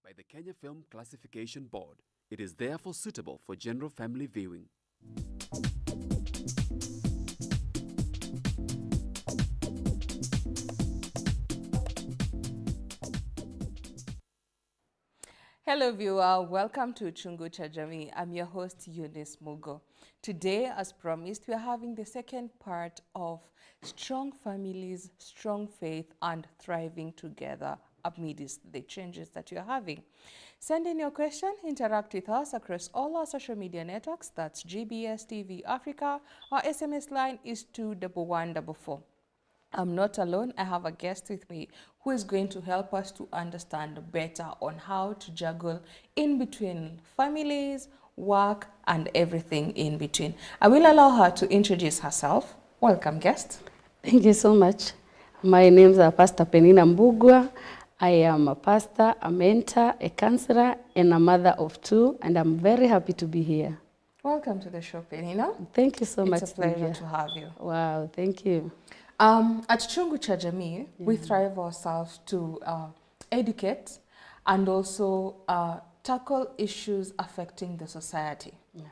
by the Kenya Film Classification Board. It is therefore suitable for general family viewing. Hello viewer, welcome to Chungu Cha Jamii. I'm your host Eunice Mugo. Today, as promised, we are having the second part of strong families, strong faith and thriving together amidst the changes that you're having. Send in your question, interact with us across all our social media networks. That's GBS TV Africa. Our SMS line is 21144. I'm not alone. I have a guest with me who is going to help us to understand better on how to juggle in between families, work, and everything in between. I will allow her to introduce herself. Welcome, guest. Thank you so much. My name is Pastor Penina Mbugua. I am a pastor, a mentor, a counselor, and a mother of two, and I'm very happy to be here. Welcome to the show, Penina. Thank you so much. It's a pleasure to have you. Wow, thank you. At Chungu Cha Jamii, we thrive ourselves to educate and also tackle issues affecting the society. Yeah.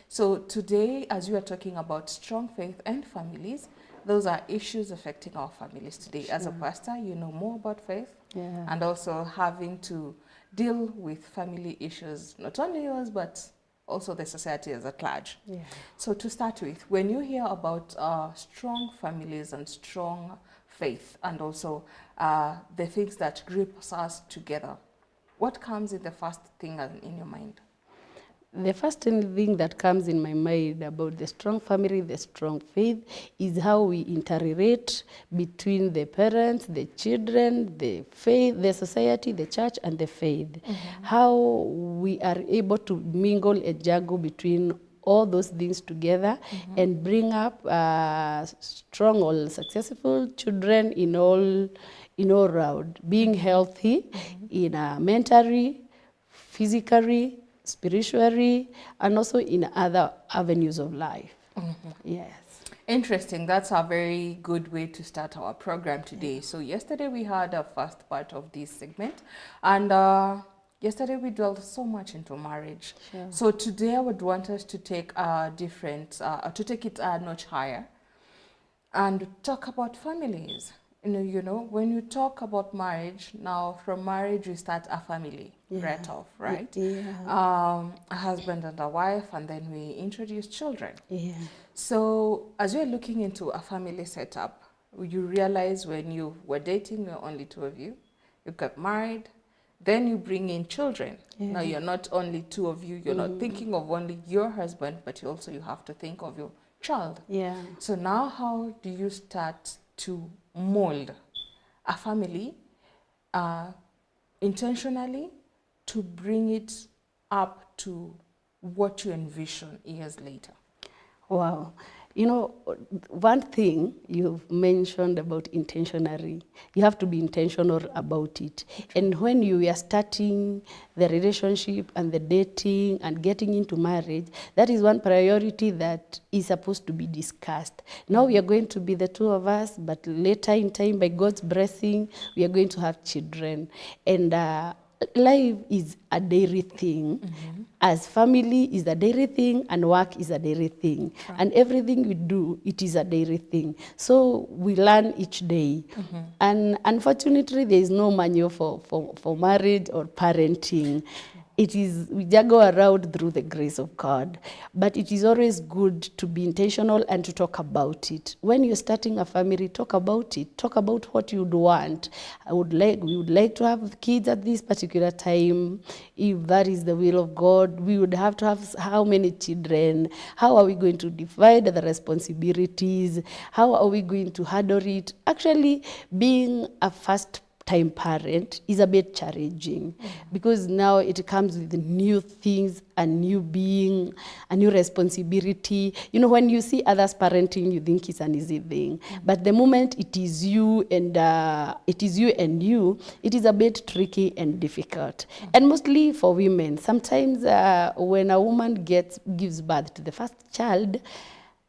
So today, as we are talking about strong faith and families, those are issues affecting our families today. Sure. As a pastor, you know more about faith and also having to deal with family issues, not only yours, but also the society as at large. Yeah. So to start with, when you hear about strong families and strong faith and also the things that grip us together, what comes in the first thing in your mind? The first thing that comes in my mind about the strong family, the strong faith, is how we interrelate between the parents, the children, the faith, the society, the church, and the faith. Mm-hmm. How we are able to mingle and juggle between all those things together and bring up strong or successful children in all round, being healthy in mentally, physically, spiritually, and also in other avenues of life. Yes. Interesting. That's a very good way to start our program today. So yesterday we had a first part of this segment, and yesterday we dwelled so much into marriage. Sure. So today I would want us to take take it a notch higher and talk about families. You know, when you talk about marriage, now from marriage we start a family right off, right? Yeah. A husband and a wife, and then we introduce children. Yeah. So as you're looking into a family setup, you realize when you were dating, there were only two of you, you got married, then you bring in children. Yeah. Now you're not only two of you, you're not thinking of only your husband, but you have to think of your child. Yeah. So now how do you start to mold a family intentionally to bring it up to what you envision years later? Wow. You know, one thing you've mentioned about intentionally, you have to be intentional about it. And when you are starting the relationship and the dating and getting into marriage, that is one priority that is supposed to be discussed. Now we are going to be the two of us, but later in time, by God's blessing, we are going to have children. And life is a daily thing. As family is a daily thing, and work is a daily thing. Right. And everything we do, it is a daily thing. So we learn each day. And unfortunately, there is no manual for marriage or parenting. We just go around through the grace of God. But it is always good to be intentional and to talk about it. When you're starting a family, talk about it. Talk about what you'd want. We would like to have kids at this particular time. If that is the will of God, we would have to have how many children? How are we going to divide the responsibilities? How are we going to handle it? Actually, being a first-time parent is a bit challenging because now it comes with new things, a new being, a new responsibility. You know, when you see others parenting, you think it's an easy thing. But the moment it is you and it is a bit tricky and difficult. And mostly for women. Sometimes when a woman gives birth to the first child,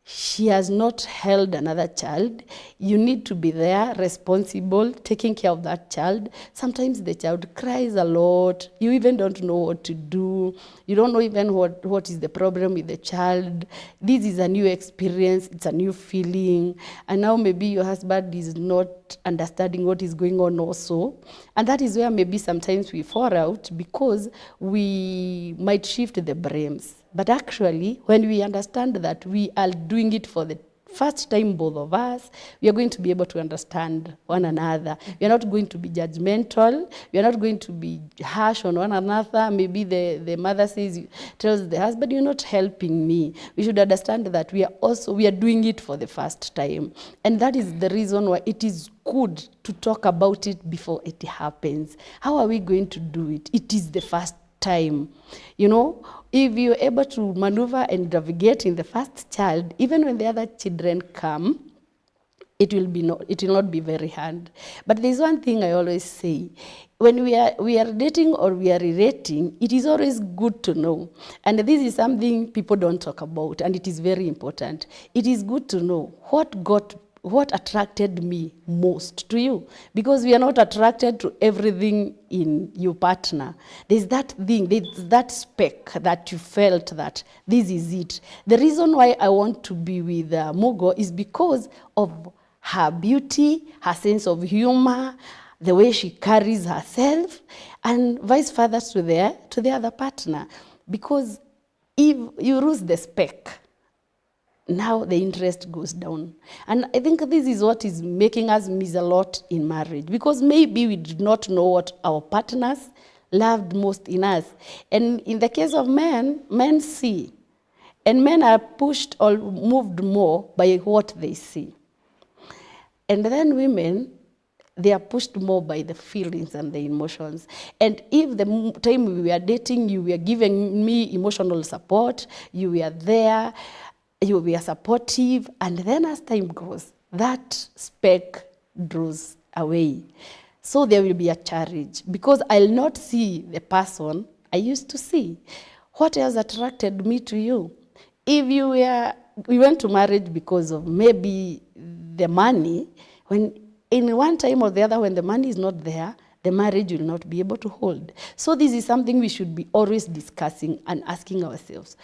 she has not held another child. You need to be there, responsible, taking care of that child. Sometimes the child cries a lot. You even don't know what to do. You don't know even what is the problem with the child. This is a new experience. It's a new feeling. And now maybe your husband is not understanding what is going on also. And that is where maybe sometimes we fall out because we might shift the blames. But actually, when we understand that we are doing it for the first time, both of us, we are going to be able to understand one another. We are not going to be judgmental. We are not going to be harsh on one another. Maybe the mother tells the husband, you're not helping me. We should understand that we are doing it for the first time. And that is the reason why it is good to talk about it before it happens. How are we going to do it? It is the first time. You know, if you're able to maneuver and navigate in the first child, even when the other children come, it will not be very hard. But there's one thing I always say. When we are dating or we are relating, it is always good to know. And this is something people don't talk about, and it is very important. It is good to know what attracted me most to you, because we are not attracted to everything in your partner. There's that thing, there's that speck that you felt that this is it. The reason why I want to be with Mugo is because of her beauty, her sense of humor, the way she carries herself, and vice versa to the other partner. Because if you lose the speck, now the interest goes down. And I think this is what is making us miss a lot in marriage, because maybe we did not know what our partners loved most in us. And in the case of men see. And men are pushed or moved more by what they see. And then women, they are pushed more by the feelings and the emotions. And if the time we were dating, you were giving me emotional support, you were there, you will be supportive, and then as time goes, that speck draws away. So there will be a challenge, because I'll not see the person I used to see. What else attracted me to you? If we went to marriage because of maybe the money, when in one time or the other, when the money is not there, the marriage will not be able to hold. So this is something we should be always discussing and asking ourselves.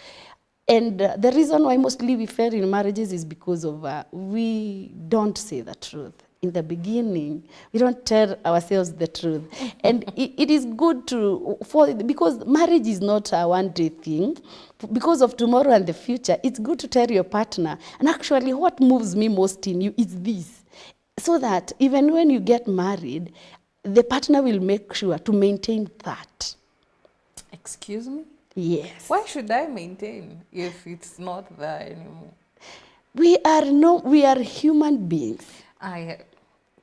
And the reason why mostly we fail in marriages is because of we don't say the truth. In the beginning, we don't tell ourselves the truth. And it is good because marriage is not a one-day thing. Because of tomorrow and the future, it's good to tell your partner. And actually, what moves me most in you is this. So that even when you get married, the partner will make sure to maintain that. Excuse me? Yes. Why should I maintain if it's not there anymore? We are human beings.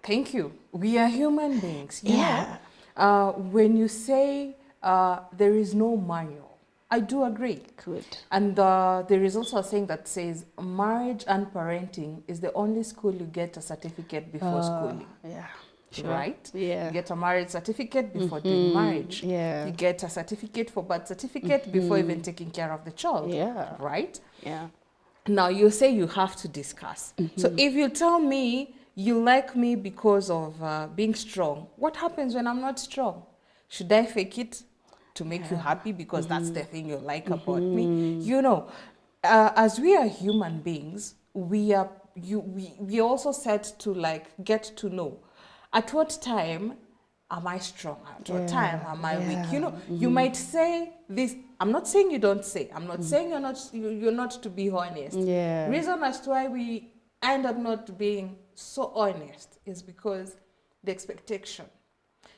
Thank you. We are human beings. You Yeah. know, when you say there is no manual, I do agree. Good. And there is also a saying that says marriage and parenting is the only school you get a certificate before schooling. Yeah. Sure. Right? Yeah. You get a marriage certificate before doing marriage. Yeah. You get a certificate for birth certificate before even taking care of the child. Yeah. Right? Yeah. Now you say you have to discuss. So if you tell me you like me because of being strong, what happens when I'm not strong? Should I fake it to make you happy because that's the thing you like about me? You know, as we are human beings, we are also set to like get to know. At what time am I strong? At what time am I weak? You know, you might say this. I'm not saying you don't say. I'm not saying you're not to be honest. Yeah. Reason as to why we end up not being so honest is because the expectation.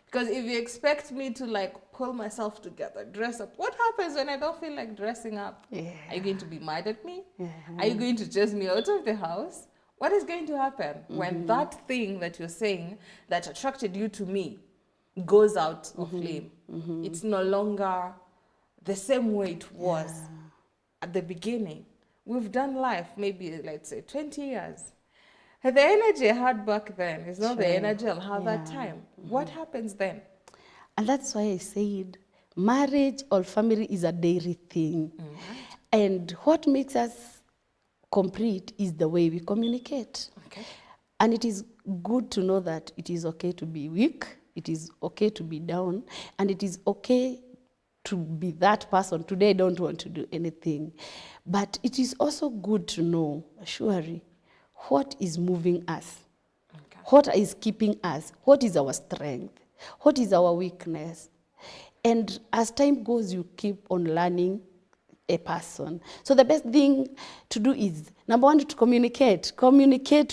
Because if you expect me to like pull myself together, dress up, what happens when I don't feel like dressing up? Yeah. Are you going to be mad at me? Yeah. Are you going to chase me out of the house? What is going to happen when that thing that you're saying that attracted you to me goes out of flame? It's no longer the same way it was at the beginning. We've done life maybe, let's say, 20 years. The energy I had back then is not the energy I'll have that time. What happens then? And that's why I said marriage or family is a daily thing. And what makes us complete is the way we communicate. Okay. And it is good to know that it is okay to be weak, it is okay to be down, and it is okay to be that person. Today I don't want to do anything. But it is also good to know, surely, what is moving us, Okay. what is keeping us, what is our strength, what is our weakness. And as time goes, you keep on learning a person. So the best thing to do is, number one, to communicate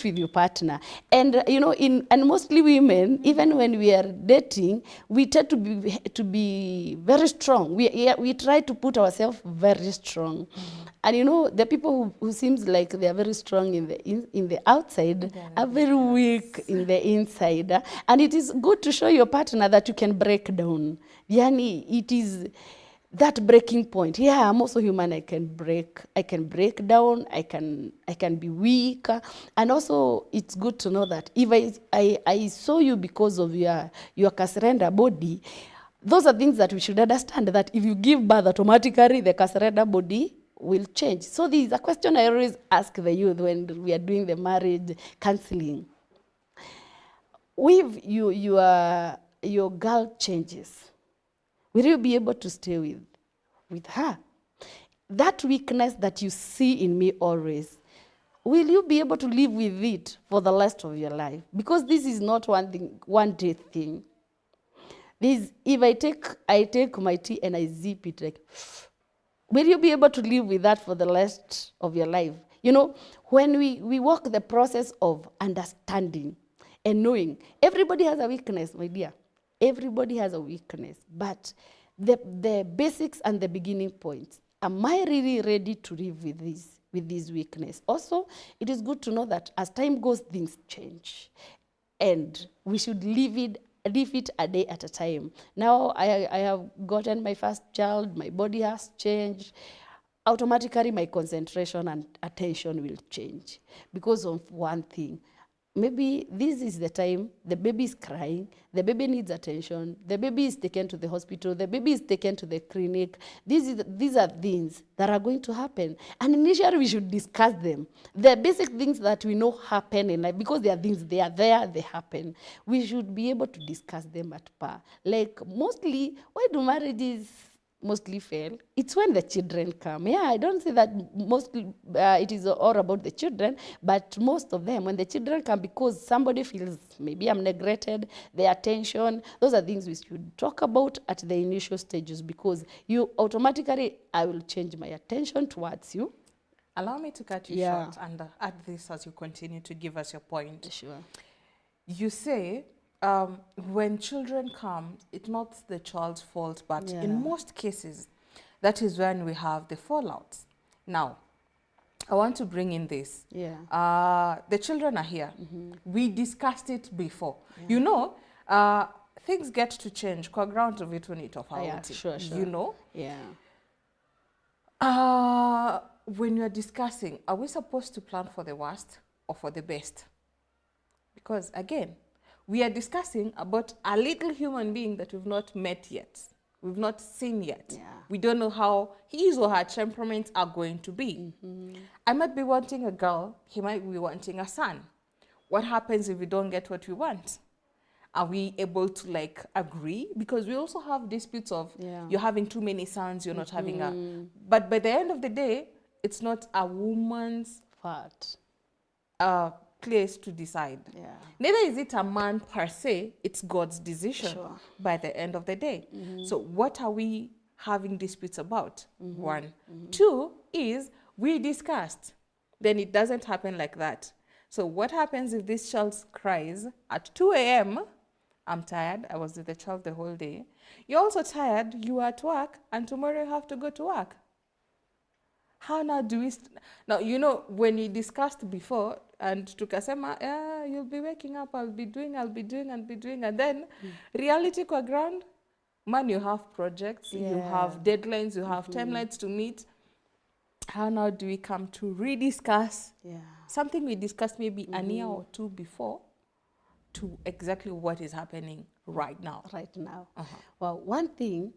with your partner. And and mostly women, even when we are dating, we tend to be very strong. We try to put ourselves very strong. And the people who seems like they are very strong in the outside are very weak in the inside. And it is good to show your partner that you can break down. Yani, it is that breaking point. Yeah, I'm also human. I can break down. I can be weak. And also, it's good to know that if I saw you because of your surrender body, those are things that we should understand, that if you give birth, automatically the surrender body will change. So this is a question I always ask the youth when we are doing the marriage counseling. If your girl changes, will you be able to stay with her? That weakness that you see in me always, will you be able to live with it for the rest of your life? Because this is not one day thing. If I take my tea and I zip it, like, will you be able to live with that for the rest of your life? When we walk the process of understanding and knowing, everybody has a weakness, my dear. Everybody has a weakness, but the basics and the beginning points. Am I really ready to live with this weakness? Also, it is good to know that as time goes, things change, and we should live it a day at a time. Now I have gotten my first child, my body has changed. Automatically, my concentration and attention will change because of one thing. Maybe this is the time the baby is crying, the baby needs attention, the baby is taken to the hospital, the baby is taken to the clinic. These are things that are going to happen. And initially we should discuss them. The basic things that we know happen in life, because they are things, they are there, they happen. We should be able to discuss them at par. Like mostly, why do marriages mostly fail? It's when the children come. Yeah, I don't say that mostly it is all about the children, but most of them, when the children come, because somebody feels maybe I'm neglected, the attention, those are things we should talk about at the initial stages, because you automatically, I will change my attention towards you. Allow me to cut you short and add this as you continue to give us your point. Sure. You say, when children come, it's not the child's fault, but in most cases, that is when we have the fallouts. Now, I want to bring in this. Yeah. The children are here. We discussed it before. Things get to change. Kwa ground of it when it of Sure. Yeah. When you're discussing, are we supposed to plan for the worst or for the best? Because again, we are discussing about a little human being that we've not met yet. We've not seen yet. Yeah. We don't know how his or her temperaments are going to be. I might be wanting a girl. He might be wanting a son. What happens if we don't get what we want? Are we able to agree? Because we also have disputes of you're having too many sons, you're not having a... But by the end of the day, it's not a woman's Fault. place to decide. Yeah. Neither is it a man per se, it's God's decision by the end of the day. So what are we having disputes about? One. Two is we discussed. Then it doesn't happen like that. So what happens if this child cries at 2 a.m.? I'm tired, I was with the child the whole day. You're also tired, you are at work, and tomorrow you have to go to work. How now do we... Now, when we discussed before, and tukasema, you'll be waking up, I'll be doing, and then reality kwa ground, man, you have projects, you have deadlines, you have timelines to meet. How now do we come to rediscuss something we discussed maybe a year or two before to exactly what is happening right now? Right now. Well, one thing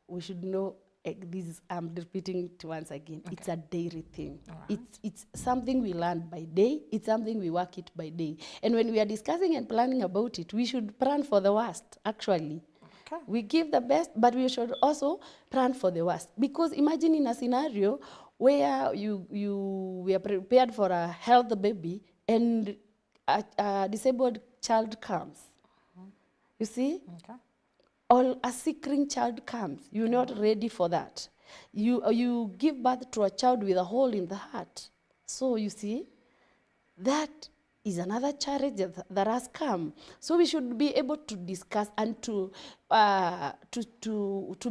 we should know I'm repeating it once again. Okay. It's a daily thing. All right. It's something we learn by day. It's something we work it by day. And when we are discussing and planning about it, we should plan for the worst, actually. Okay. We give the best, but we should also plan for the worst. Because imagine in a scenario where we are prepared for a healthy baby and a disabled child comes. You see? Okay. Or a sickling child comes. You're not ready for that. You give birth to a child with a hole in the heart. So you see, that is another challenge that has come. So we should be able to discuss and to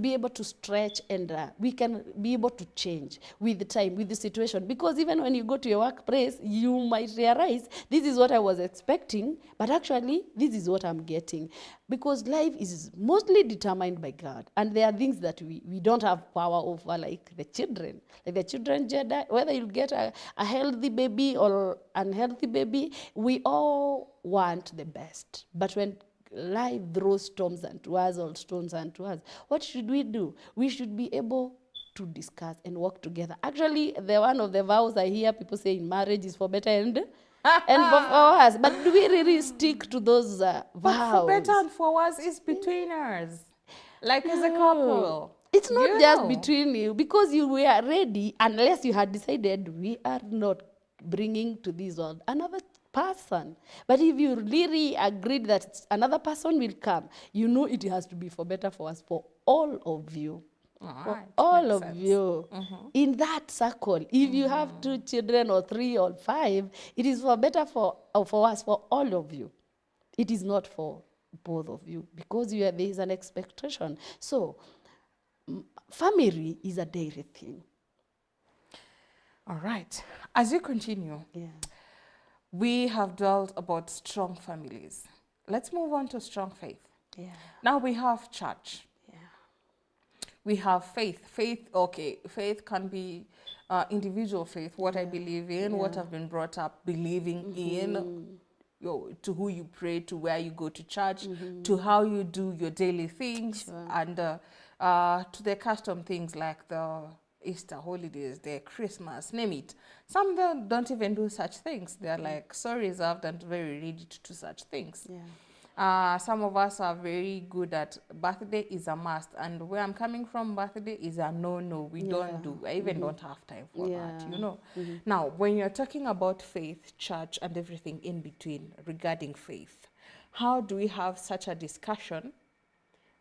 be able to stretch, and we can be able to change with the time, with the situation. Because even when you go to your workplace, you might realize this is what I was expecting, but actually this is what I'm getting. Because life is mostly determined by God, and there are things that we don't have power over, like the children. Like the children gender, whether you get a healthy baby or unhealthy baby, we all want the best. But when life throws storms unto us or stones unto us, what should we do? We should be able to discuss and work together. Actually, one of the vows I hear people say in marriage is for better and for us. But do we really stick to those vows? But for better and for worse is between us. Like as a couple. It's not You just know. between you, because you were ready, unless you had decided we are not bringing to this world another person. But if you really agreed that another person will come, you know it has to be for better for us, for all of you. All For right, all makes of sense. you. In that circle, if you have 2 children or 3 or 5, it is for better for us, for all of you. It is not for both of you, because there is an expectation. So family is a daily thing. All right. As you continue, Yeah. we have dwelt about strong families. Let's move on to strong faith. Yeah. Now we have church. Yeah. We have faith. Faith can be individual faith, what I believe in, what I've been brought up believing in, to who you pray, to where you go to church, to how you do your daily things, and to the custom things like the Easter holidays, the Christmas, name it. Some don't even do such things. They're like so reserved and very ready to do such things. Yeah. Some of us are very good at birthday is a must, and where I'm coming from, birthday is a no. We don't do. I even don't have time for that, you know. Now, when you're talking about faith, church, and everything in between regarding faith, how do we have such a discussion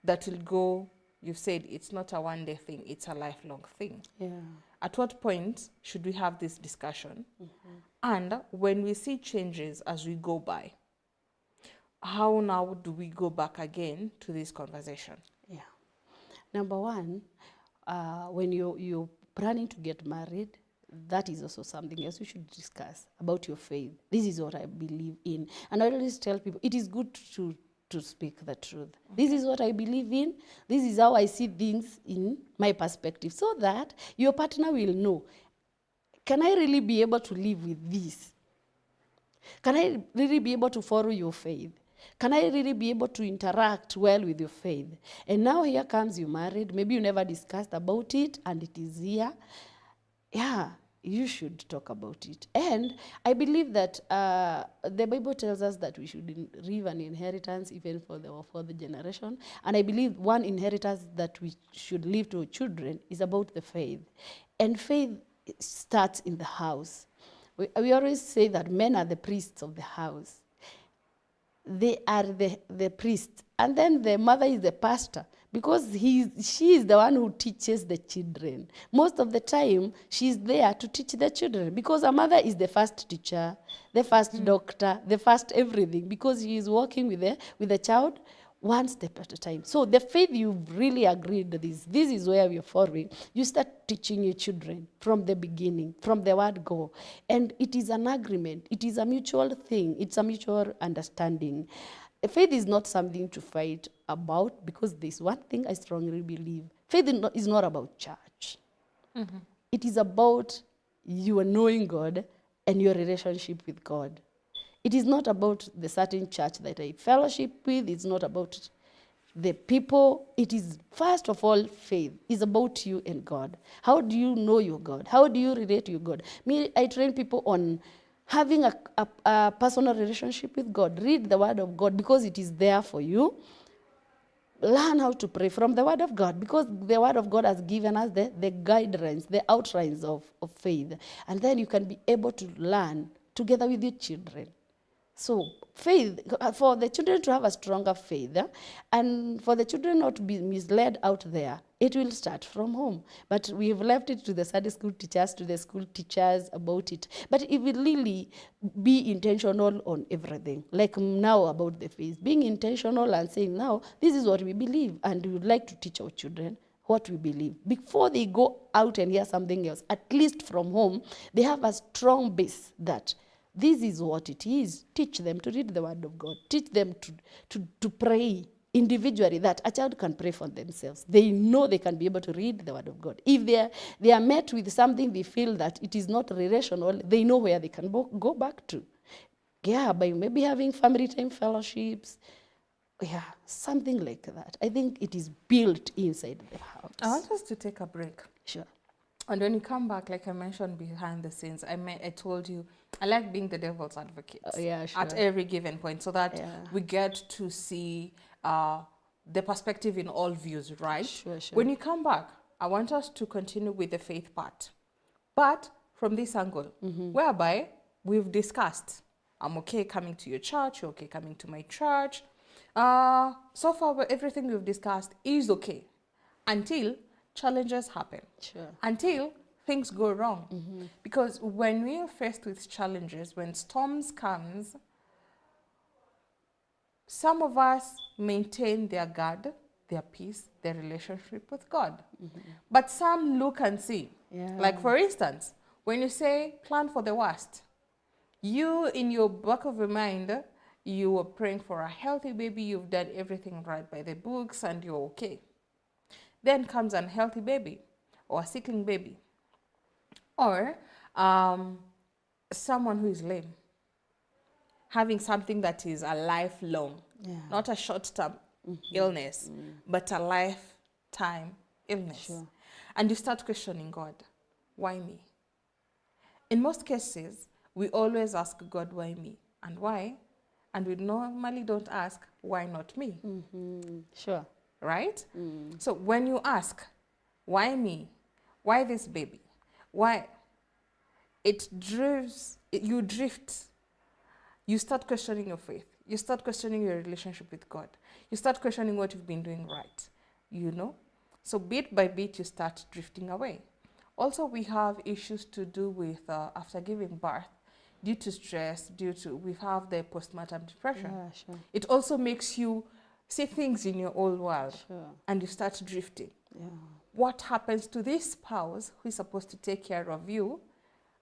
that will go? You've said it's not a one-day thing; it's a lifelong thing. Yeah. At what point should we have this discussion? And when we see changes as we go by, how now do we go back again to this conversation? Yeah. Number one, when you're planning to get married, that is also something else you should discuss about your faith. This is what I believe in. And I always tell people, it is good to speak the truth. This is what I believe in. This is how I see things in my perspective, so that your partner will know, can I really be able to live with this? Can I really be able to follow your faith? Can I really be able to interact well with your faith? And now here comes you married. Maybe you never discussed about it, and it is here. Yeah, you should talk about it. And I believe that the Bible tells us that we should leave an inheritance even for the generation. And I believe one inheritance that we should leave to our children is about the faith. And faith starts in the house. We always say that men are the priests of the house. They are the priest, and then the mother is the pastor, because she is the one who teaches the children. Most of the time, she's there to teach the children, because a mother is the first teacher, the first doctor, the first everything, because she is working with the child one step at a time. So the faith you've really agreed that this is where we're following. You start teaching your children from the beginning, from the word go. And it is an agreement. It is a mutual thing. It's a mutual understanding. Faith is not something to fight about, because there's one thing I strongly believe. Faith is not about church. It is about you knowing God and your relationship with God. It is not about the certain church that I fellowship with. It's not about the people, it is first of all faith is about you and God. How do you know your God? How do you relate to your God? Me, I train people on having a personal relationship with God. Read the word of God because it is there for you. Learn how to pray from the word of God because the word of God has given us the guidelines, the outlines of faith. And then you can be able to learn together with your children. So faith, for the children to have a stronger faith, and for the children not to be misled out there, it will start from home. But we've left it to the Sunday school teachers, to the school teachers about it. But it will really be intentional on everything. Like now about the faith, being intentional and saying, now, this is what we believe, and we would like to teach our children what we believe. Before they go out and hear something else, at least from home, they have a strong base that this is what it is. Teach them to read the word of God. Teach them to pray individually, that a child can pray for themselves. They know they can be able to read the word of God. If they are met with something they feel that it is not relational, they know where they can go back to. Yeah, by maybe having family time fellowships. Yeah, something like that. I think it is built inside the house. I want us to take a break. Sure. And when you come back, like I mentioned behind the scenes, I told you, I like being the devil's advocate Yeah, sure. at every given point so that we get to see the perspective in all views, right? Sure. When you come back, I want us to continue with the faith part, but from this angle, whereby we've discussed, I'm okay coming to your church, you're okay coming to my church. So far, everything we've discussed is okay until challenges happen. Sure. Until things go wrong. Because when we are faced with challenges, when storms comes, some of us maintain their guard, their peace, their relationship with God. But some look and see. Yeah. Like for instance, when you say plan for the worst, you in your back of your mind, you were praying for a healthy baby, you've done everything right by the books and you're okay. Then comes an unhealthy baby or a sickling baby or someone who is lame, having something that is a lifelong, not a short-term illness, but a lifetime illness. Sure. And you start questioning God, why me? In most cases, we always ask God, why me? And why? And we normally don't ask, why not me? Sure. Right? So when you ask, why me? Why this baby? Why? You drift. You start questioning your faith. You start questioning your relationship with God. You start questioning what you've been doing right. You know? So bit by bit, you start drifting away. Also, we have issues to do with after giving birth, due to stress, we have the postpartum depression. Yeah, sure. It also makes you see things in your old world, Sure. and you start drifting. Yeah. What happens to this spouse who is supposed to take care of you,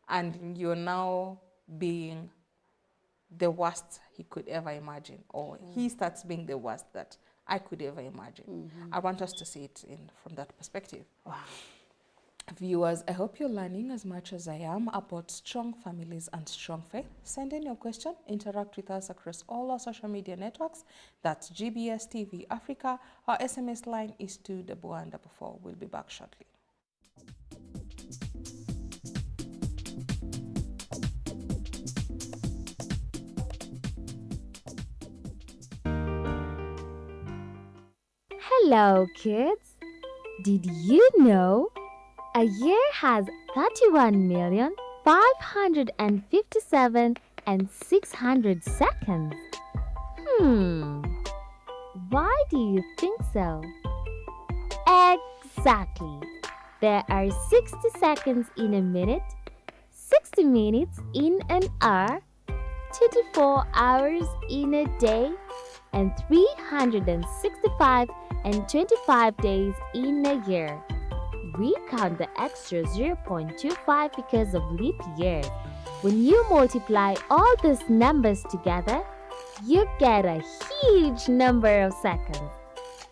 and you're now being the worst he could ever imagine, or he starts being the worst that I could ever imagine. I want us to see it from that perspective. Wow. Viewers, I hope you're learning as much as I am about strong families and strong faith. Send in your question, interact with us across all our social media networks. That's GBS TV Africa. Our SMS line is 21144. We'll be back shortly. Hello, kids. Did you know a year has 31,557,600 seconds? Why do you think so? Exactly. There are 60 seconds in a minute, 60 minutes in an hour, 24 hours in a day, and 365 and 25 days in a year. We count the extra 0.25 because of leap year. When you multiply all these numbers together, you get a huge number of seconds.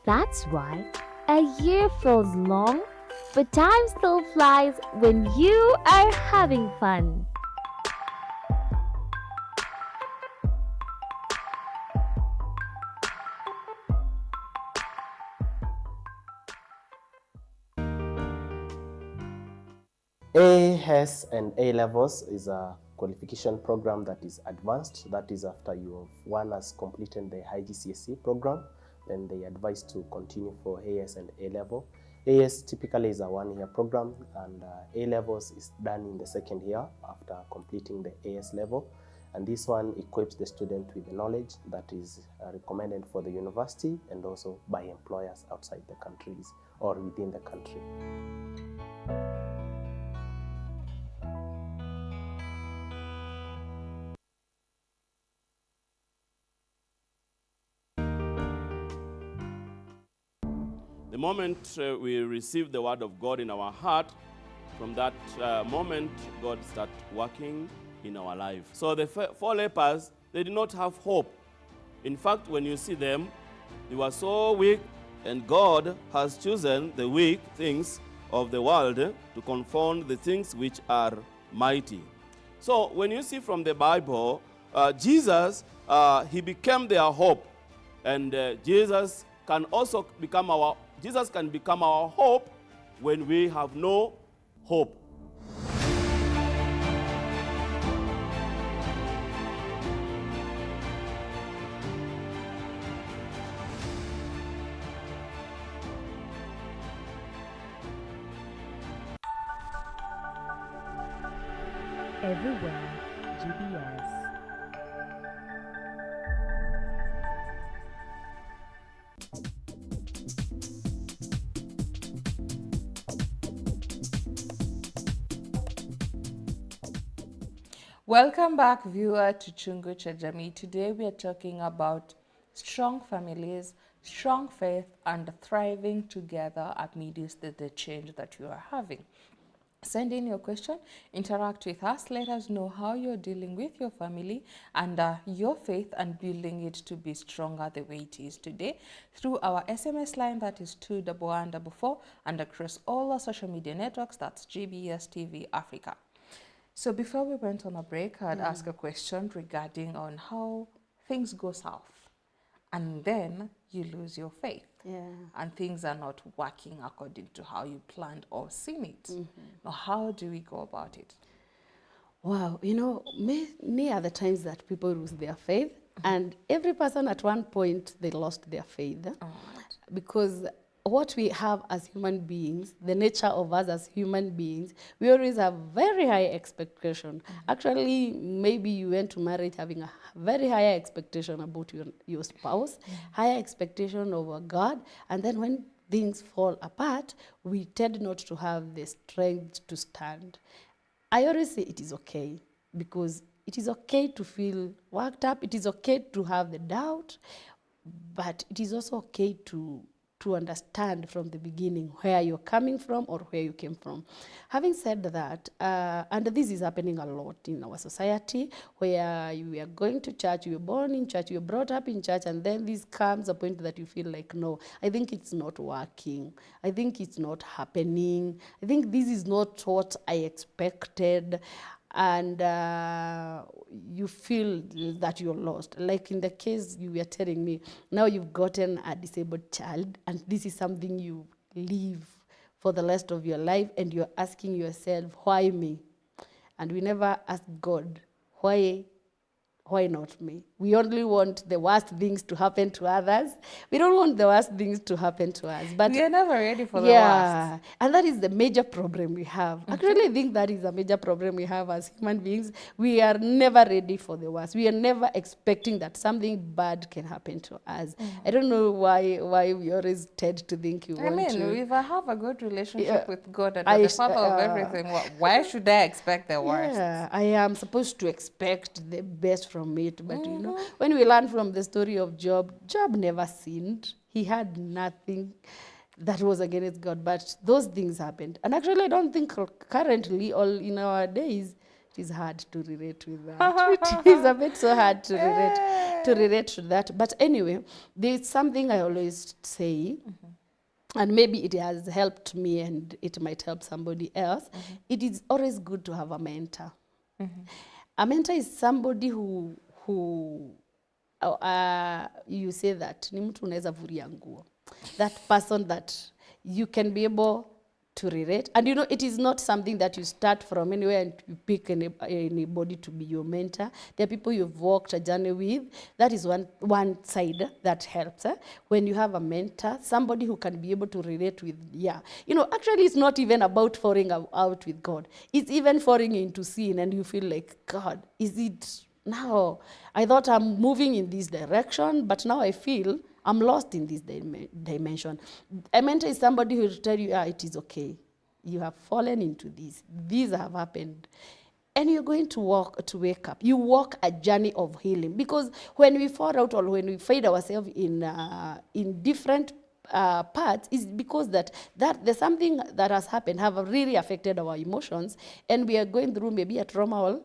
That's why a year feels long, but time still flies when you are having fun. AS and A levels is a qualification program that is advanced. That is after one has completed the high GCSE program, then they advise to continue for AS and A level. AS typically is a 1-year program, and A levels is done in the 2nd year after completing the AS level. And this one equips the student with the knowledge that is recommended for the university and also by employers outside the countries or within the country. The moment we receive the word of God in our heart, from that moment, God starts working in our life. So the 4 lepers, they did not have hope. In fact, when you see them, they were so weak, and God has chosen the weak things of the world to confound the things which are mighty. So when you see from the Bible, Jesus, he became their hope, and Jesus can become our hope when we have no hope. Everywhere, GBS. Welcome back, viewer, to Chungu Cha Jamii. Today we are talking about strong families, strong faith, and thriving together amidst the change that you are having. Send in your question, interact with us, let us know how you're dealing with your family and your faith and building it to be stronger the way it is today through our SMS line that is 21144 and across all our social media networks, that's GBS TV Africa. So before we went on a break, I'd ask a question regarding on how things go south and then you lose your faith. And things are not working according to how you planned or seen it. Now, how do we go about it? Wow, you know, many are the times that people lose their faith, and every person at one point, they lost their faith. Because what we have as human beings, the nature of us as human beings, we always have very high expectation. Actually, maybe you went to marriage having a very high expectation about your spouse, higher expectation over God, and then when things fall apart, we tend not to have the strength to stand. I always say it is okay, because it is okay to feel worked up, it is okay to have the doubt, but it is also okay to understand from the beginning where you're coming from or where you came from. Having said that, and this is happening a lot in our society, where you are going to church, you were born in church, you were brought up in church, and then this comes a point that you feel like, no, I think it's not working. I think it's not happening. I think this is not what I expected. And you feel that you're lost. Like in the case you were telling me, now you've gotten a disabled child, and this is something you live for the rest of your life, and you're asking yourself, why me? And we never ask God, why not me? We only want the worst things to happen to others. We don't want the worst things to happen to us. But we are never ready for the worst. And that is the major problem we have. Actually, I think that is a major problem we have as human beings. We are never ready for the worst. We are never expecting that something bad can happen to us. I don't know why we always tend to think you want to. If I have a good relationship with God and the Father of everything, why should I expect the worst? I am supposed to expect the best from it. But you know, when we learn from the story of Job never sinned. He had nothing that was against God, but those things happened. And actually, I don't think currently, or in our days, it is hard to relate with that. It is a bit so hard to relate to that. But anyway, there's something I always say, and maybe it has helped me and it might help somebody else. It is always good to have a mentor. A mentor is somebody who you say that ni mtu unaweza vuria nguo. That person that you can be able to relate. And you know, it is not something that you start from anywhere and you pick anybody to be your mentor. There are people you've walked a journey with. That is one side that helps. When you have a mentor, somebody who can be able to relate with, yeah. You know, actually it's not even about falling out with God. It's even falling into sin and you feel like, God, is it now? I thought I'm moving in this direction, but now I feel I'm lost in this dimension. A mentor is somebody who will tell you, it is okay. You have fallen into this. These have happened. And you're going to wake up. You walk a journey of healing. Because when we fall out or when we find ourselves in different parts, is because that there's something that has happened, have really affected our emotions, and we are going through maybe a trauma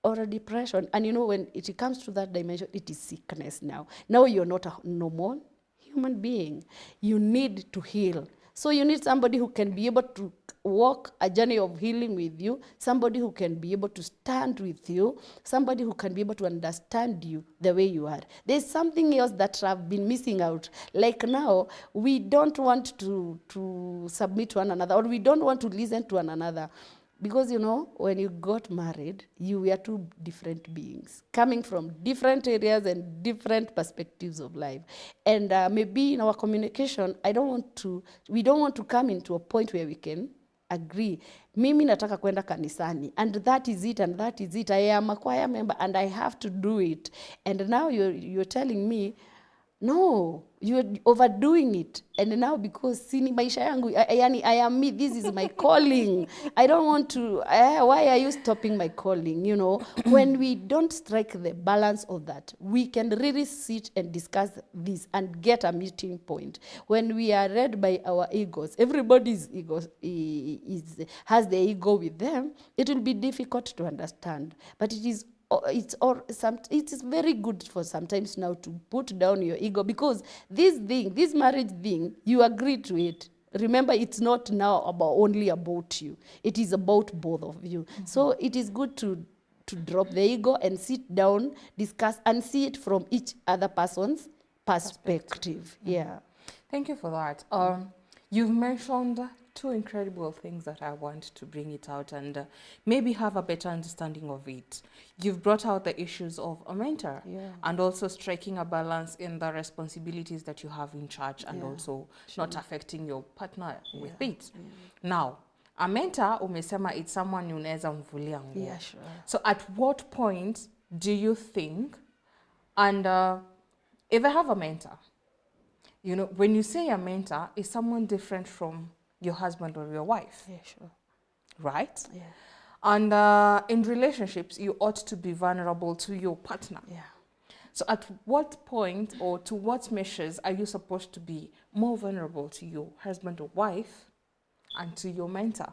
or a depression. And you know, when it comes to that dimension, it is sickness now. Now you're not a normal human being. You need to heal. So you need somebody who can be able to walk a journey of healing with you, somebody who can be able to stand with you, somebody who can be able to understand you the way you are. There's something else that I've been missing out. Like now, we don't want to submit to one another, or we don't want to listen to one another. Because, you know, when you got married, you were two different beings, coming from different areas and different perspectives of life. And maybe in our communication, we don't want to come into a point where we can agree. Mimi nataka kwenda kanisani, and that is it, and that is it. I am a choir member, and I have to do it. And now you're telling me, no, you're overdoing it. And now because sini maisha yangu, I am me, this is my calling. I don't want to, why are you stopping my calling? You know, when we don't strike the balance of that, we can really sit and discuss this and get a meeting point. When we are led by our egos, everybody's ego has the ego with them, it will be difficult to understand. But it is very good for sometimes now to put down your ego, because this marriage thing, you agree to it. Remember, it's not now only about you. It is about both of you. Mm-hmm. So it is good to drop the ego and sit down, discuss, and see it from each other person's perspective. Mm-hmm. Yeah. Thank you for that. You've mentioned two incredible things that I want to bring it out and maybe have a better understanding of it. You've brought out the issues of a mentor, and also striking a balance in the responsibilities that you have in church, and also not affecting your partner with it. Now, a mentor, umesema, it's someone unaweza mvulia nguo. Yeah, sure. So at what point do you think, and if I have a mentor, you know, when you say a mentor, is someone different from your husband or your wife. Yeah, sure. Right? Yeah. And in relationships, you ought to be vulnerable to your partner. Yeah. So at what point or to what measures are you supposed to be more vulnerable to your husband or wife and to your mentor?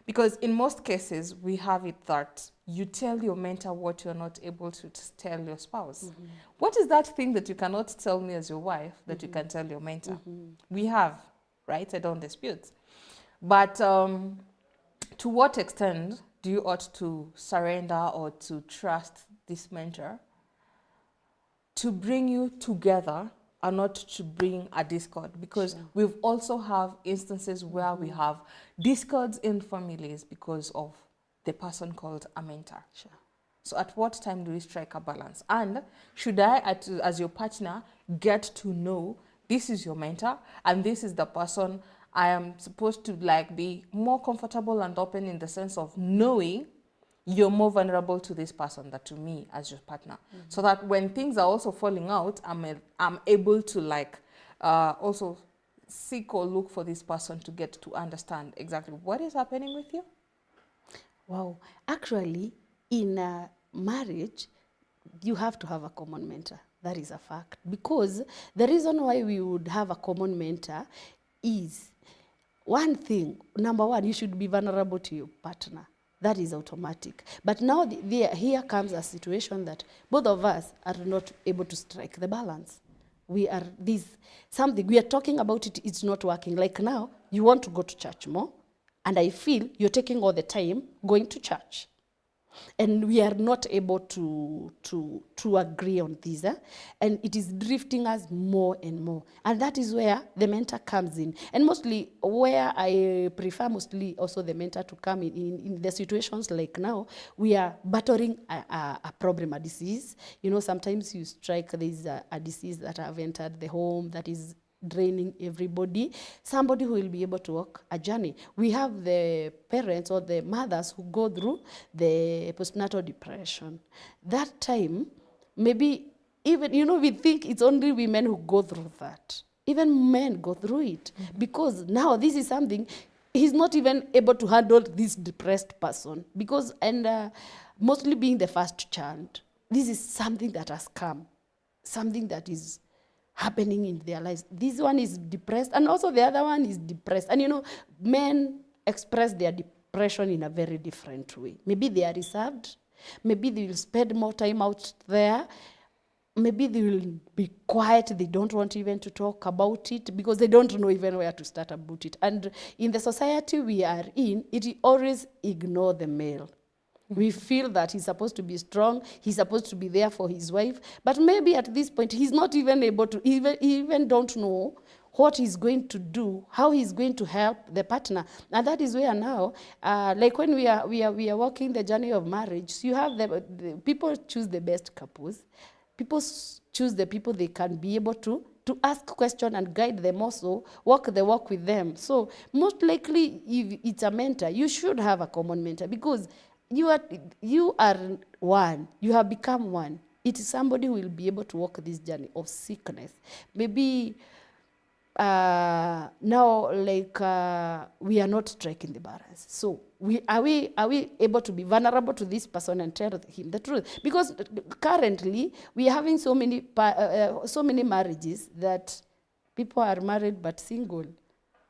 Because in most cases, we have it that you tell your mentor what you're not able to tell your spouse. Mm-hmm. What is that thing that you cannot tell me as your wife that you can tell your mentor? Mm-hmm. We have, right? I don't dispute. But to what extent do you ought to surrender or to trust this mentor to bring you together and not to bring a discord? Because we've also have instances where we have discords in families because of the person called a mentor. Sure. So at what time do we strike a balance? And should I, as your partner, get to know this is your mentor and this is the person I am supposed to be more comfortable and open in the sense of knowing you're more vulnerable to this person than to me as your partner. Mm-hmm. So that when things are also falling out, I'm able to also seek or look for this person to get to understand exactly what is happening with you. Wow. Actually, in a marriage, you have to have a common mentor. That is a fact. Because the reason why we would have a common mentor is one thing. Number one, you should be vulnerable to your partner. That is automatic. But now here comes a situation that both of us are not able to strike the balance. We are we are talking about it, it's not working. Like now, you want to go to church more, and I feel you're taking all the time going to church. And we are not able to agree on this. And it is drifting us more and more. And that is where the mentor comes in. And mostly where I prefer mostly also the mentor to come in the situations like now, we are battering a problem, a disease. You know, sometimes you strike, there's a disease that have entered the home that is draining everybody, somebody who will be able to walk a journey. We have the parents or the mothers who go through the postnatal depression. That time, maybe even, you know, we think it's only women who go through that. Even men go through it. Because now this is something, he's not even able to handle this depressed person. Because, and mostly being the first child, this is something that has come, something that is happening in their lives. This one is depressed, and also the other one is depressed. And you know, men express their depression in a very different way. Maybe they are reserved. Maybe they will spend more time out there. Maybe they will be quiet. They don't want even to talk about it because they don't know even where to start about it. And in the society we are in, it always ignore the male. We feel that he's supposed to be strong, he's supposed to be there for his wife, but maybe at this point he's not even able to, even don't know what he's going to do, how he's going to help the partner. And that is where now, like when we are walking the journey of marriage, so you have the people choose the best couples, people choose the people they can be able to ask questions and guide them also, walk the walk with them. So most likely, if it's a mentor, you should have a common mentor because you are one. You have become one. It is somebody who will be able to walk this journey of sickness. Maybe now, like we are not striking the balance. So are we able to be vulnerable to this person and tell him the truth? Because currently we are having so many marriages that people are married but single.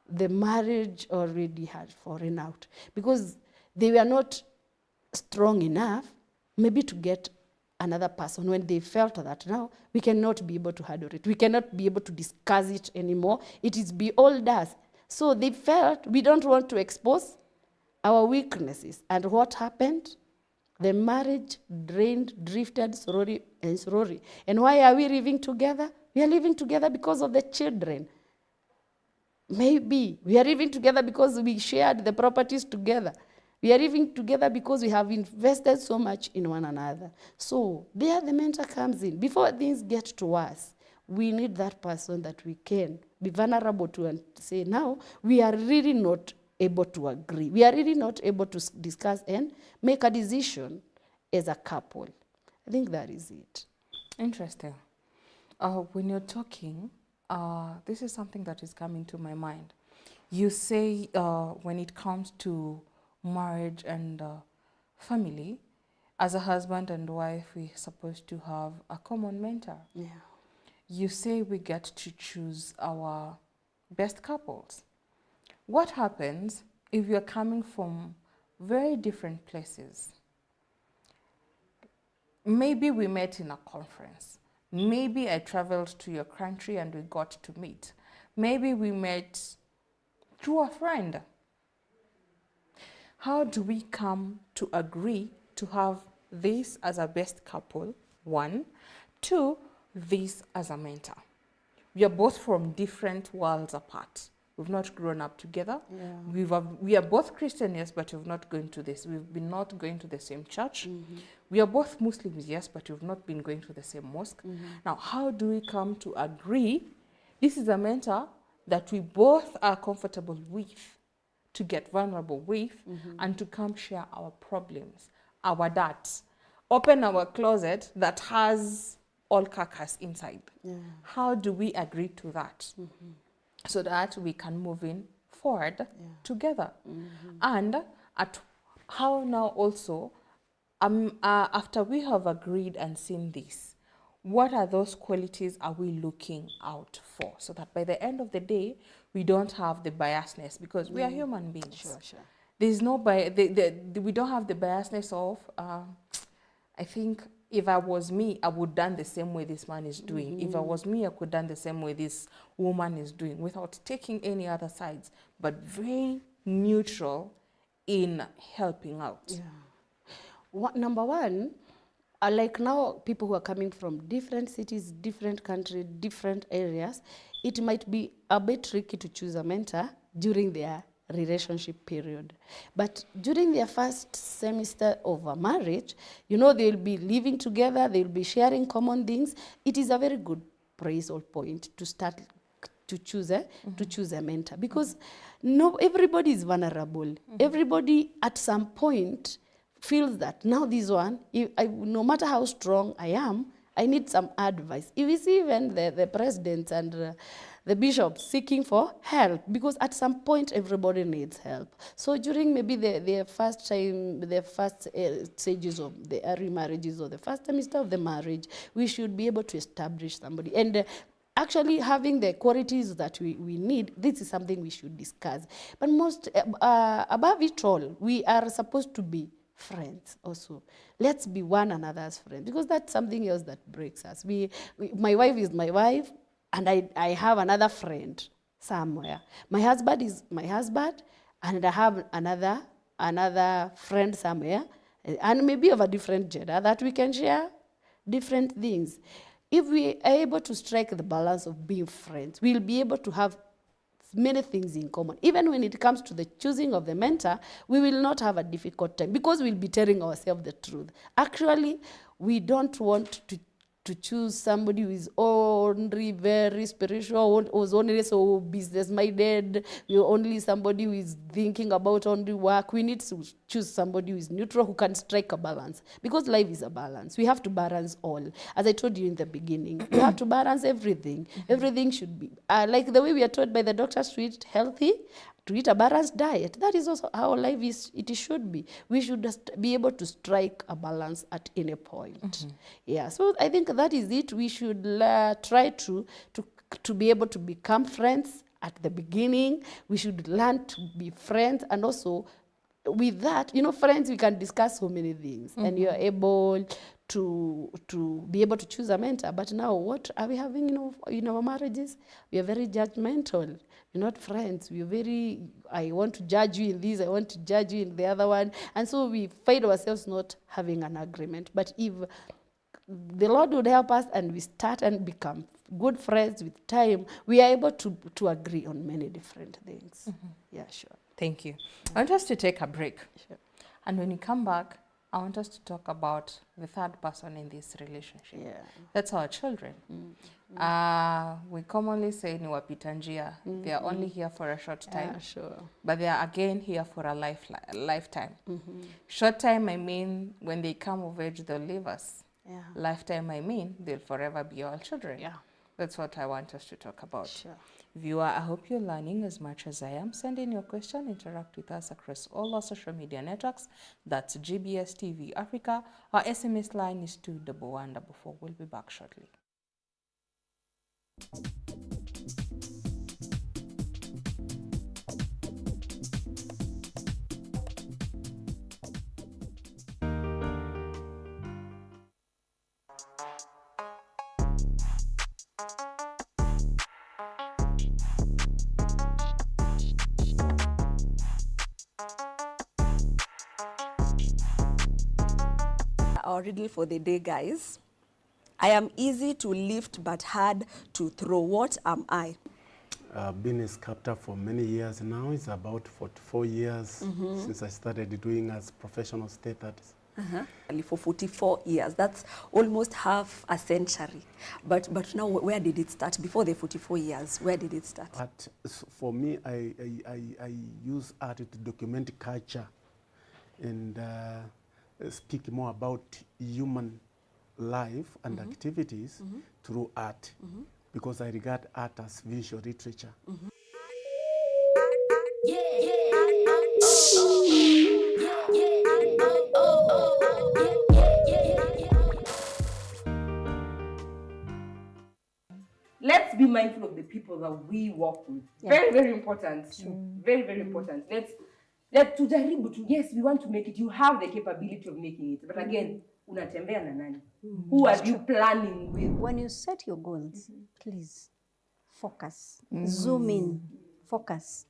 The marriage already had fallen out because they were not strong enough maybe to get another person when they felt that now we cannot be able to handle it. We cannot be able to discuss it anymore. It is beyond us. So they felt we don't want to expose our weaknesses. And what happened? The marriage drifted slowly and slowly. And why are we living together? We are living together because of the children. Maybe we are living together because we shared the properties together. We are living together because we have invested so much in one another. So there the mentor comes in. Before things get to us, we need that person that we can be vulnerable to and say, now we are really not able to agree. We are really not able to discuss and make a decision as a couple. I think that is it. Interesting. When you're talking, this is something that is coming to my mind. You say when it comes to marriage and family, as a husband and wife, we're supposed to have a common mentor. Yeah. You say we get to choose our best couples. What happens if you're coming from very different places? Maybe we met in a conference. Maybe I traveled to your country and we got to meet. Maybe we met through a friend. How do we come to agree to have this as a best couple? 1. 2, this as a mentor. We are both from different worlds apart. We've not grown up together. Yeah. We are both Christian, yes, but we've not going to this. We've been not going to the same church. Mm-hmm. We are both Muslims, yes, but we've not been going to the same mosque. Mm-hmm. Now, how do we come to agree? This is a mentor that we both are comfortable with, to get vulnerable with, and to come share our problems, our dirt, open our closet that has all carcass inside. Yeah. How do we agree to that? So that we can move in forward together. And at how now also, after we have agreed and seen this, what are those qualities are we looking out for? So that by the end of the day, we don't have the biasness, because we are human beings. Sure. There's no we don't have the biasness of, I think if I was me, I would done the same way this man is doing. If I was me, I could done the same way this woman is doing, without taking any other sides, but very neutral in helping out. Yeah. Number one, like now, people who are coming from different cities, different countries, different areas, it might be a bit tricky to choose a mentor during their relationship period. But during their first semester of a marriage, you know, they'll be living together, they'll be sharing common things. It is a very good praise or point to start to choose a mentor, because no, everybody is vulnerable. Everybody at some point feels that now this one, no matter how strong I am, I need some advice. If you see even the president and the bishops seeking for help, because at some point everybody needs help. So during maybe the first stages of the early marriages or the first semester of the marriage, we should be able to establish somebody. And actually having the qualities that we need, this is something we should discuss. But most, above it all, we are supposed to be friends also. Let's be one another's friends, because that's something else that breaks us. My wife is my wife, and I have another friend somewhere. My husband is my husband, and I have another friend somewhere, and maybe of a different gender, that we can share different things. If we are able to strike the balance of being friends, we'll be able to have many things in common. Even when it comes to the choosing of the mentor, we will not have a difficult time, because we'll be telling ourselves the truth. Actually, we don't want to choose somebody who is only very spiritual, who's only so business-minded, only somebody who is thinking about only work. We need to choose somebody who is neutral, who can strike a balance, because life is a balance. We have to balance all. As I told you in the beginning, we have to balance everything. Everything should be, like the way we are taught by the doctors to eat healthy, to eat a balanced diet. That is also how life is. It should be. We should just be able to strike a balance at any point. Yeah. So I think that is it. We should try to be able to become friends at the beginning. We should learn to be friends, and also with that, you know, friends, we can discuss so many things, and you are able to be able to choose a mentor. But now, what are we having, you know, in our marriages? We are very judgmental. We're not friends. We're very, I want to judge you in this, I want to judge you in the other one. And so we find ourselves not having an agreement. But if the Lord would help us and we start and become good friends with time, we are able to agree on many different things. Yeah, sure. Thank you. I want us to take a break. Sure. And when we come back, I want us to talk about the third person in this relationship. Yeah. That's our children. We commonly say ni wapita njia. They are only here for a short time. Yeah, sure. But they are again here for a lifetime. Short time, I mean, when they come of age, they'll leave us. Yeah. Lifetime, I mean, they'll forever be our children. Yeah. That's what I want us to talk about. Sure. Viewer, I hope you're learning as much as I am. Send in your question, interact with us across all our social media networks. That's GBS TV Africa. Our SMS line is 21144. We'll be back shortly. Our riddle for the day, guys. I am easy to lift but hard to throw. What am I? I've been a sculptor for many years now. It's about 44 years since I started doing as professional state artist. For 44 years. That's almost half a century. But now, where did it start? Before the 44 years, where did it start? For me, I use art to document culture and speak more about human life and activities through art, because I regard art as visual literature. Let's be mindful of the people that we work with. Very, very important. Very, very important. Let's tujaribu tu. Yes, we want to make it. You have the capability of making it. But again, unatembea na nani? Who are you planning with? When you set your goals, please focus. Zoom in. Focus.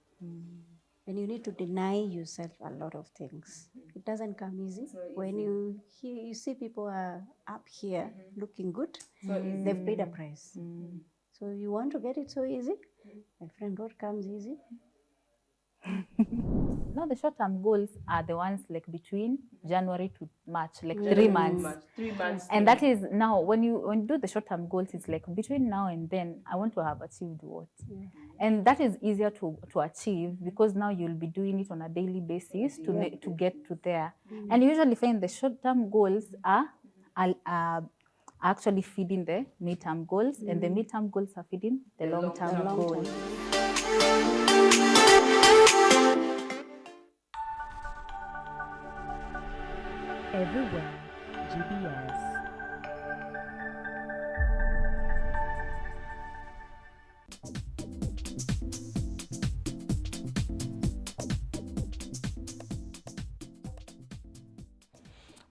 and you need to deny yourself a lot of things. It doesn't come easy. When you see people are up here looking good, they've paid a price. So you want to get it so easy? My friend, what comes easy? No, the short-term goals are the ones like between January to March, like 3 months. 3 months. And that is now, when you do the short-term goals, it's like between now and then, I want to have achieved what? And that is easier to achieve because now you'll be doing it on a daily basis to get to there. And you usually find the short-term goals are actually feeding the mid-term goals, and the mid-term goals are feeding the long-term goals. Everywhere, GBS.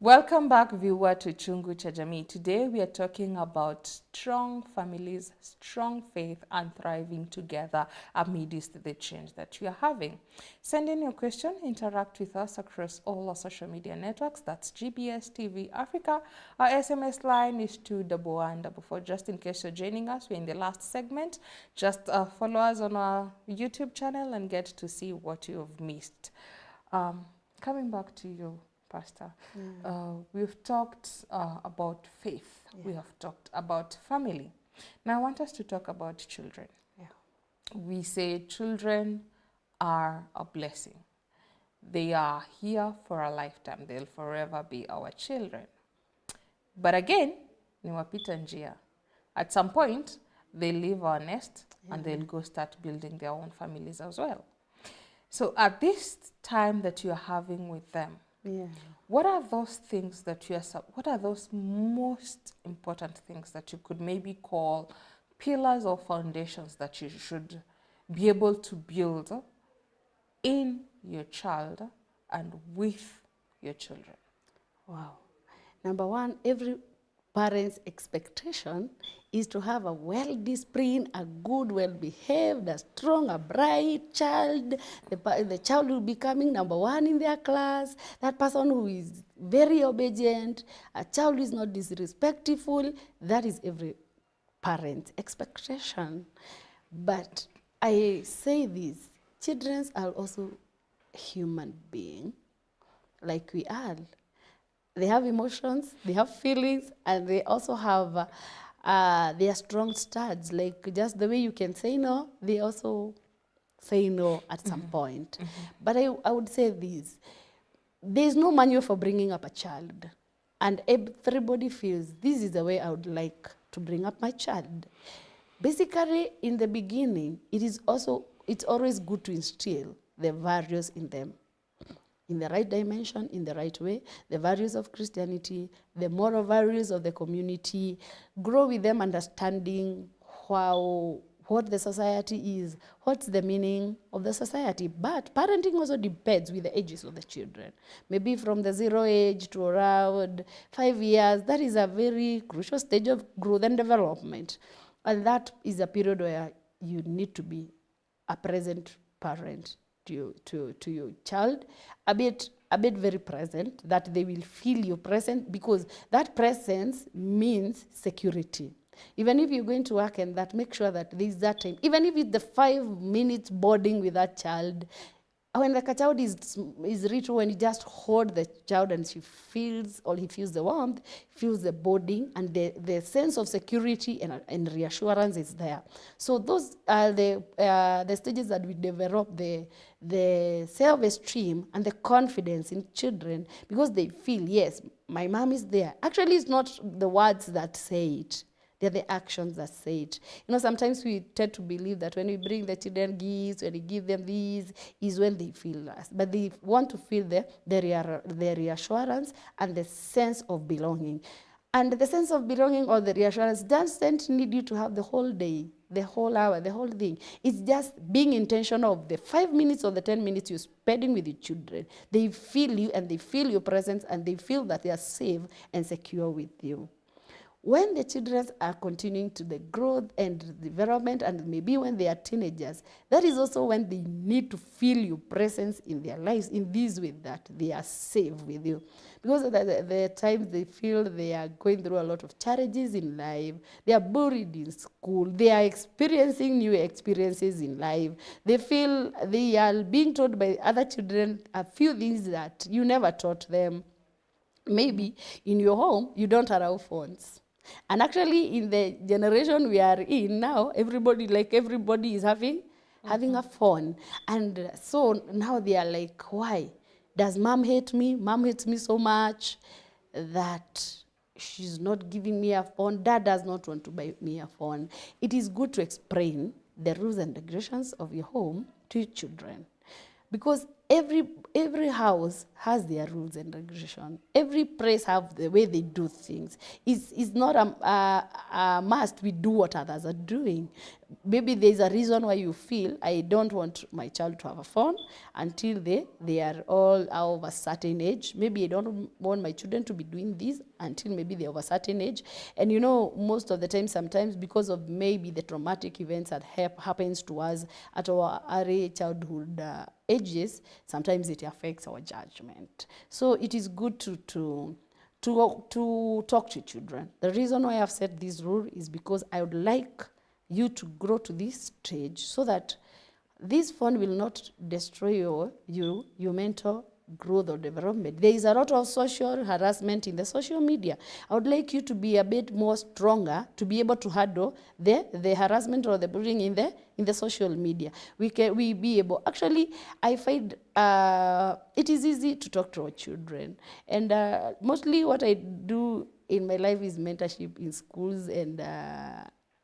Welcome back, viewer, to Chungu Cha Jamii. Today we are talking about strong families, strong faith, and thriving together amidst the change that you are having. Send in your question, interact with us across all our social media networks. That's GBS TV Africa. Our SMS line is 21144. Just in case you're joining us, we're in the last segment. Just follow us on our YouTube channel and get to see what you've missed. Coming back to you, Pastor, we've talked about faith. We have talked about family. Now I want us to talk about children. We say children are a blessing. They are here for a lifetime. They'll forever be our children. But again, ni wapita njia. At some point, they leave our nest and they'll go start building their own families as well. So at this time that you're having with them, what are those things that what are those most important things that you could maybe call pillars or foundations that you should be able to build in your child and with your children? Wow. Number one, every parent's expectation is to have a well-disciplined, a good, well-behaved, a strong, a bright child. The child will be coming number one in their class. That person who is very obedient, a child who is not disrespectful. That is every parent's expectation. But I say this, children are also human beings, like we are. They have emotions, they have feelings, and they also have their strong studs. Like just the way you can say no, they also say no at some point. But I would say this, there's no manual for bringing up a child. And everybody feels this is the way I would like to bring up my child. Basically, in the beginning, it's always good to instill the values in them, in the right dimension, in the right way, the values of Christianity, the moral values of the community, grow with them understanding what the society is, what's the meaning of the society. But parenting also depends with the ages of the children. Maybe from the 0 age to around 5 years, that is a very crucial stage of growth and development. And that is a period where you need to be a present parent to your child, a bit very present, that they will feel your presence, because that presence means security. Even if you're going to work and that, make sure that there's that time. Even if it's the 5 minutes boarding with that child, when the child is little, when you just hold the child and he feels the warmth, feels the boarding, and the sense of security and reassurance is there. So those are the stages that we develop the self-esteem and the confidence in children, because they feel, yes, my mom is there. Actually, it's not the words that say it. They're the actions that say it. Sometimes we tend to believe that when we bring the children gifts, when we give them these, is when they feel us. But they want to feel the reassurance and the sense of belonging. And the sense of belonging or the reassurance doesn't need you to have the whole day, the whole hour, the whole thing. It's just being intentional of the 5 minutes or the 10 minutes you're spending with your children. They feel you and they feel your presence and they feel that they are safe and secure with you. when the children are continuing to the growth and development, and maybe when they are teenagers, that is also when they need to feel your presence in their lives in this way, that they are safe with you. Because at the times they feel they are going through a lot of challenges in life, they are bullied in school, they are experiencing new experiences in life, they feel they are being told by other children a few things that you never taught them. Maybe in your home, you don't allow phones. And actually, in the generation we are in now, everybody is having a phone. And so now they are like, why? Does mom hate me? Mom hates me so much that she's not giving me a phone. Dad does not want to buy me a phone. It is good to explain the rules and regulations of your home to your children. Because every house has their rules and regulations. Every place have the way they do things. It's not a must we do what others are doing. Maybe there's a reason why you feel, I don't want my child to have a phone until they are all of a certain age. Maybe I don't want my children to be doing this until maybe they're of a certain age. And you know, most of the time, sometimes because of maybe the traumatic events that happens to us at our early childhood ages, sometimes it affects our judgment. So it is good to talk to children. The reason why I've set this rule is because I would like you to grow to this stage so that this phone will not destroy your mental growth or development. There is a lot of social harassment in the social media. I would like you to be a bit more stronger to be able to handle the harassment or the bullying in the social media. We be able. Actually, I find it is easy to talk to our children, and mostly what I do in my life is mentorship in schools, and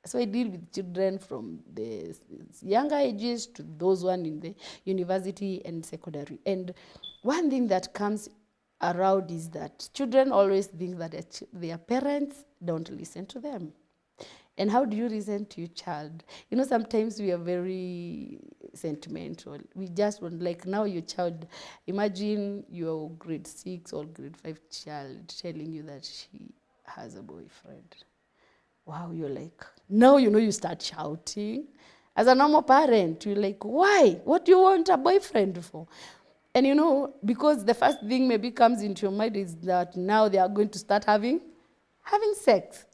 so I deal with children from the younger ages to those one in the university and secondary. And one thing that comes around is that children always think that their parents don't listen to them. And how do you listen to your child? You know, sometimes we are very sentimental. We just want, like now your child, imagine your grade 6 or grade 5 child telling you that she has a boyfriend. Wow, you're like, now you know you start shouting. As a normal parent, you're like, why? What do you want a boyfriend for? And you know, because the first thing maybe comes into your mind is that now they are going to start having sex.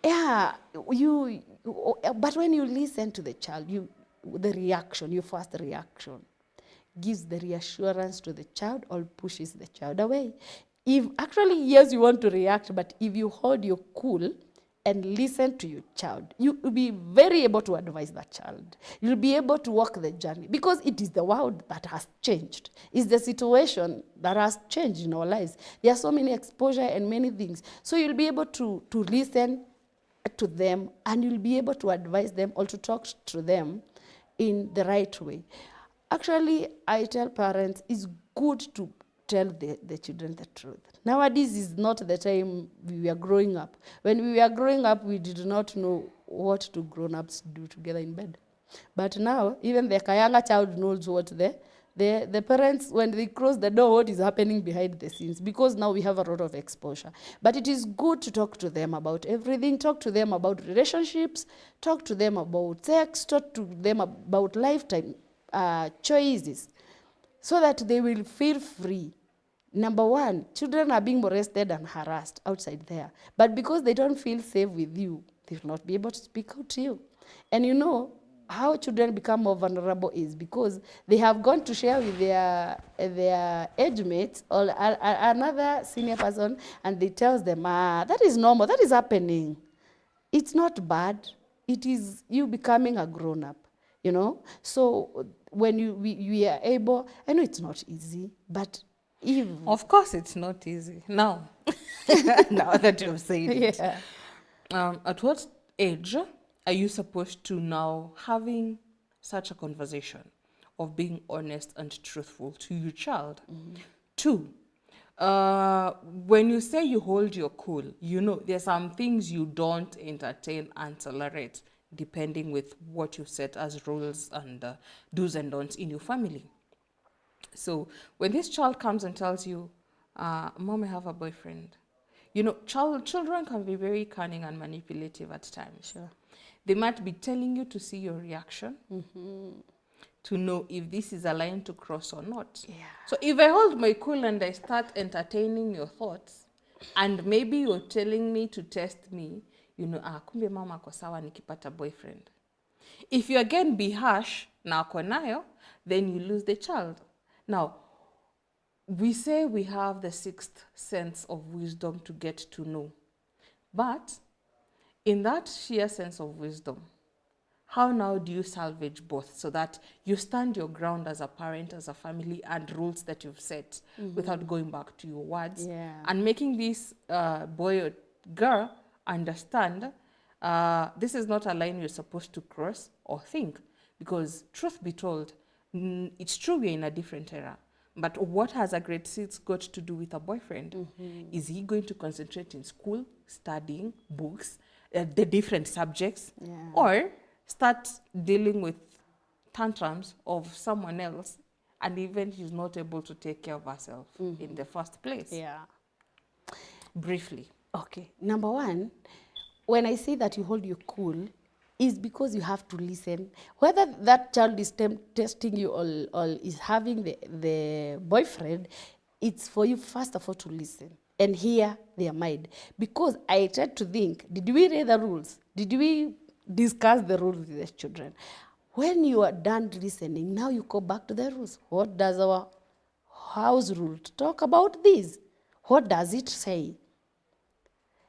Yeah, but when you listen to the child, the reaction, your first reaction, gives the reassurance to the child or pushes the child away. If actually, yes, you want to react, but if you hold your cool and listen to your child, you will be very able to advise that child. You'll be able to walk the journey because it is the world that has changed. It's the situation that has changed in our lives. There are so many exposure and many things. So you'll be able to listen to them, and you'll be able to advise them or to talk to them in the right way. Actually, I tell parents it's good to tell the children the truth. Nowadays is not the time we were growing up. When we were growing up, we did not know what do grown-ups do together in bed. But now, even the younger child knows what the parents, when they close the door, what is happening behind the scenes, because now we have a lot of exposure. But it is good to talk to them about everything, talk to them about relationships, talk to them about sex, talk to them about lifetime choices, so that they will feel free. Number one, children are being molested and harassed outside there. But because they don't feel safe with you, they will not be able to speak out to you. And you know, how children become more vulnerable is because they have gone to share with their age mates or another senior person, and they tell them, that is normal, that is happening. It's not bad. It is you becoming a grown-up, you know? So when we are able, I know it's not easy, but if... Of course it's not easy. Now, now that you've said it. Yeah. At what age are you supposed to now having such a conversation of being honest and truthful to your child? Mm-hmm. 2, when you say you hold your cool, you know, there's some things you don't entertain and tolerate depending with what you set as rules and do's and don'ts in your family. So when this child comes and tells you, Mom, I have a boyfriend, You know, children can be very cunning and manipulative at times. Sure. They might be telling you to see your reaction, to know if this is a line to cross or not. Yeah. So if I hold my cool and I start entertaining your thoughts, and maybe you're telling me to test me, you know, kumbe mama ako sawa nikipata boyfriend. If you again be harsh, na ako nayo, then you lose the child. Now, we say we have the sixth sense of wisdom to get to know. But in that sheer sense of wisdom, how now do you salvage both so that you stand your ground as a parent, as a family, and rules that you've set without going back to your words, and making this boy or girl understand this is not a line you're supposed to cross or think, because truth be told, it's true we're in a different era. But what has a grade 6 got to do with a boyfriend? Is he going to concentrate in school, studying, books, the different subjects, or start dealing with tantrums of someone else, and even he's not able to take care of herself in the first place? Yeah. Briefly. Okay. Number one, when I say that you hold your cool, is because you have to listen. Whether that child is testing you or is having the boyfriend, it's for you first of all to listen and hear their mind. Because I tried to think, did we read the rules? Did we discuss the rules with the children? When you are done listening, now you go back to the rules. What does our house rule talk about this? What does it say?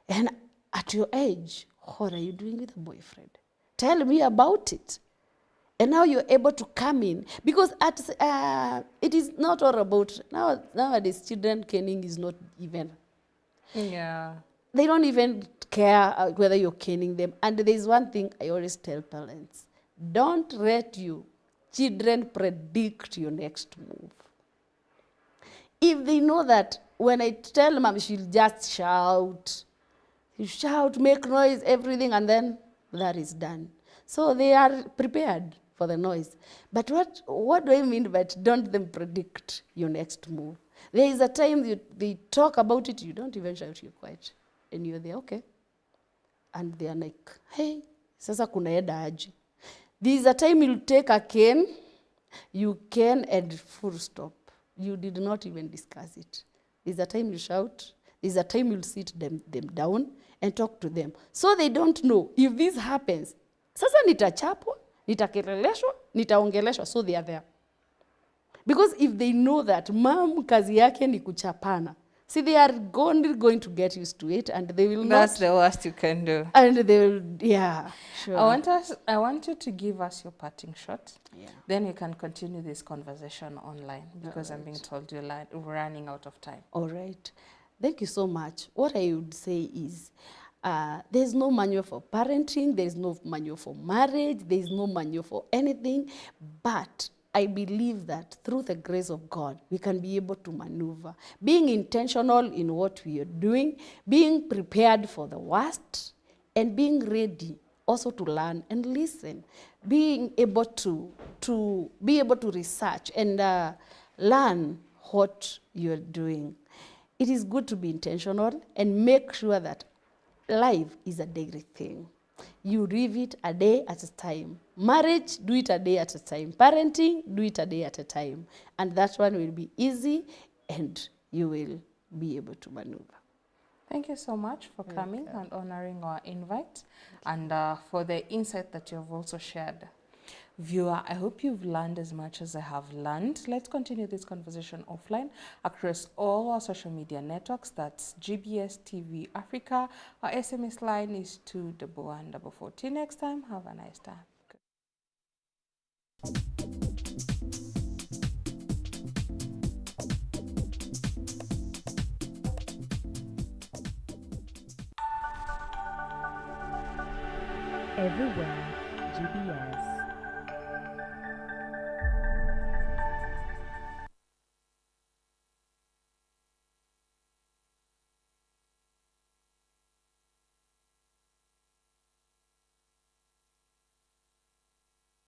And at your age, what are you doing with a boyfriend? Tell me about it. And now you're able to come in. Because it is not all about, nowadays children caning is not even. Yeah. They don't even care whether you're caning them. And there's one thing I always tell parents. Don't let your children predict your next move. If they know that when I tell mom, she'll just shout. You shout, make noise, everything, and then that is done. So they are prepared for the noise. But what do I mean by don't them predict your next move? There is a time they talk about it, you don't even shout, you're quiet. And you're there, okay. And they are like, hey, sasa kunaenda aje. There is a time you'll take a cane, you can and full stop. You did not even discuss it. There's a time you shout, there's a time you'll sit them down and talk to them. So they don't know if this happens. Sasa nitachapwa, nitakeleleshwa, nitaongeleshwa, so they are there. Because if they know that mom kazi yake ni kuchapana, see, they are going to get used to it, and they will That's the worst you can do. And they will, yeah, sure. I want you to give us your parting shot. Yeah. Then we can continue this conversation online, because I'm being told we're running out of time. All right. Thank you so much. What I would say is, there's no manual for parenting, there's no manual for marriage, there's no manual for anything, but I believe that through the grace of God, we can be able to maneuver, being intentional in what we are doing, being prepared for the worst, and being ready also to learn and listen, being able to research and learn what you're doing. It is good to be intentional and make sure that life is a daily thing. You live it a day at a time. Marriage, do it a day at a time. Parenting, do it a day at a time. And that one will be easy and you will be able to maneuver. Thank you so much for coming and honoring our invite, and for the insight that you have also shared. Viewer, I hope you've learned as much as I have learned. Let's continue this conversation offline across all our social media networks. That's GBS TV Africa. Our SMS line is 21144. Till next time, have a nice time. Everywhere, GBS.